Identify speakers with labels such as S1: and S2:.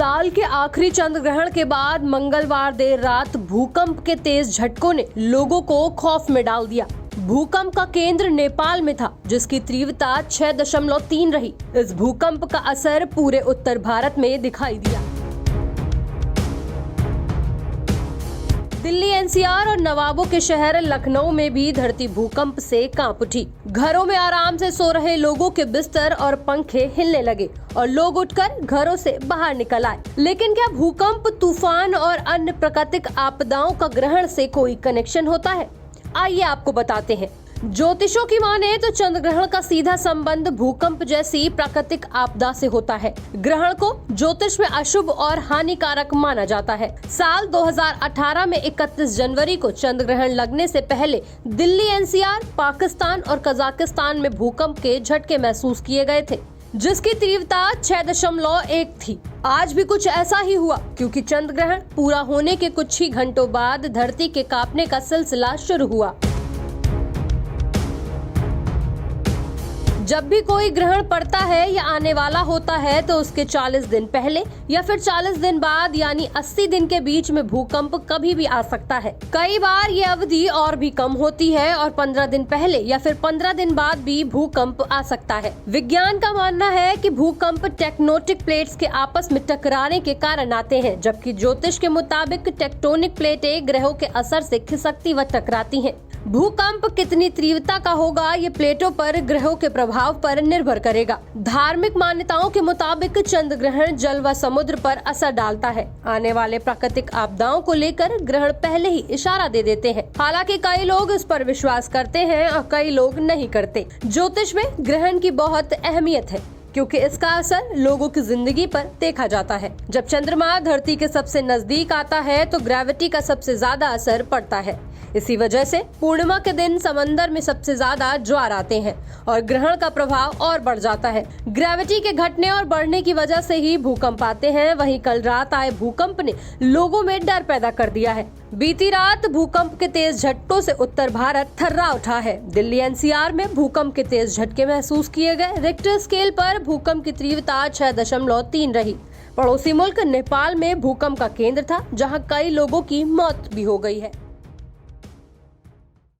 S1: साल के आखिरी चंद्र ग्रहण के बाद मंगलवार देर रात भूकंप के तेज झटकों ने लोगों को खौफ में डाल दिया। भूकंप का केंद्र नेपाल में था, जिसकी तीव्रता 6.3 रही। इस भूकंप का असर पूरे उत्तर भारत में दिखाई दिया। दिल्ली एनसीआर और नवाबों के शहर लखनऊ में भी धरती भूकंप से कांप उठी। घरों में आराम से सो रहे लोगों के बिस्तर और पंखे हिलने लगे और लोग उठकर घरों से बाहर निकल आए। लेकिन क्या भूकंप, तूफान और अन्य प्राकृतिक आपदाओं का ग्रहण से कोई कनेक्शन होता है? आइए आपको बताते हैं। ज्योतिषों की माने तो चंद्र ग्रहण का सीधा संबंध भूकंप जैसी प्राकृतिक आपदा से होता है। ग्रहण को ज्योतिष में अशुभ और हानिकारक माना जाता है। साल 2018 में 31 जनवरी को चंद्र ग्रहण लगने से पहले दिल्ली एनसीआर, पाकिस्तान और कजाकिस्तान में भूकंप के झटके महसूस किए गए थे, जिसकी तीव्रता 6.1 थी। आज भी कुछ ऐसा ही हुआ, क्योंकि चंद्र ग्रहण पूरा होने के कुछ ही घंटों बाद धरती के कांपने का सिलसिला शुरू हुआ। जब भी कोई ग्रहण पड़ता है या आने वाला होता है तो उसके 40 दिन पहले या फिर 40 दिन बाद यानी 80 दिन के बीच में भूकंप कभी भी आ सकता है। कई बार ये अवधि और भी कम होती है और 15 दिन पहले या फिर 15 दिन बाद भी भूकंप आ सकता है। विज्ञान का मानना है कि भूकंप टेक्टोनिक प्लेट्स के आपस में टकराने के कारण आते हैं, जबकि ज्योतिष के मुताबिक टेक्टोनिक प्लेटें ग्रहों के असर से खिसकती व टकराती हैं। भूकंप कितनी तीव्रता का होगा ये प्लेटों पर ग्रहों के प्रभाव पर निर्भर करेगा। धार्मिक मान्यताओं के मुताबिक चंद्र ग्रहण जल व समुद्र पर असर डालता है। आने वाले प्राकृतिक आपदाओं को लेकर ग्रहण पहले ही इशारा दे देते हैं। हालांकि कई लोग इस पर विश्वास करते हैं और कई लोग नहीं करते। ज्योतिष में ग्रहण की बहुत अहमियत है, क्योंकि इसका असर लोगों की जिंदगी पर देखा जाता है। जब चंद्रमा धरती के सबसे नजदीक आता है तो ग्रेविटी का सबसे ज्यादा असर पड़ता है। इसी वजह से पूर्णिमा के दिन समंदर में सबसे ज्यादा ज्वार आते हैं और ग्रहण का प्रभाव और बढ़ जाता है। ग्रेविटी के घटने और बढ़ने की वजह से ही भूकंप आते हैं। वहीं कल रात आए भूकंप ने लोगों में डर पैदा कर दिया है। बीती रात भूकंप के तेज झटकों से उत्तर भारत थर्रा उठा है। दिल्ली एनसीआर में भूकंप के तेज झटके महसूस किए गए। रिक्टर स्केल पर भूकंप की तीव्रता 6.3 रही। पड़ोसी मुल्क नेपाल में भूकंप का केंद्र था, जहां कई लोगों की मौत भी हो गई है।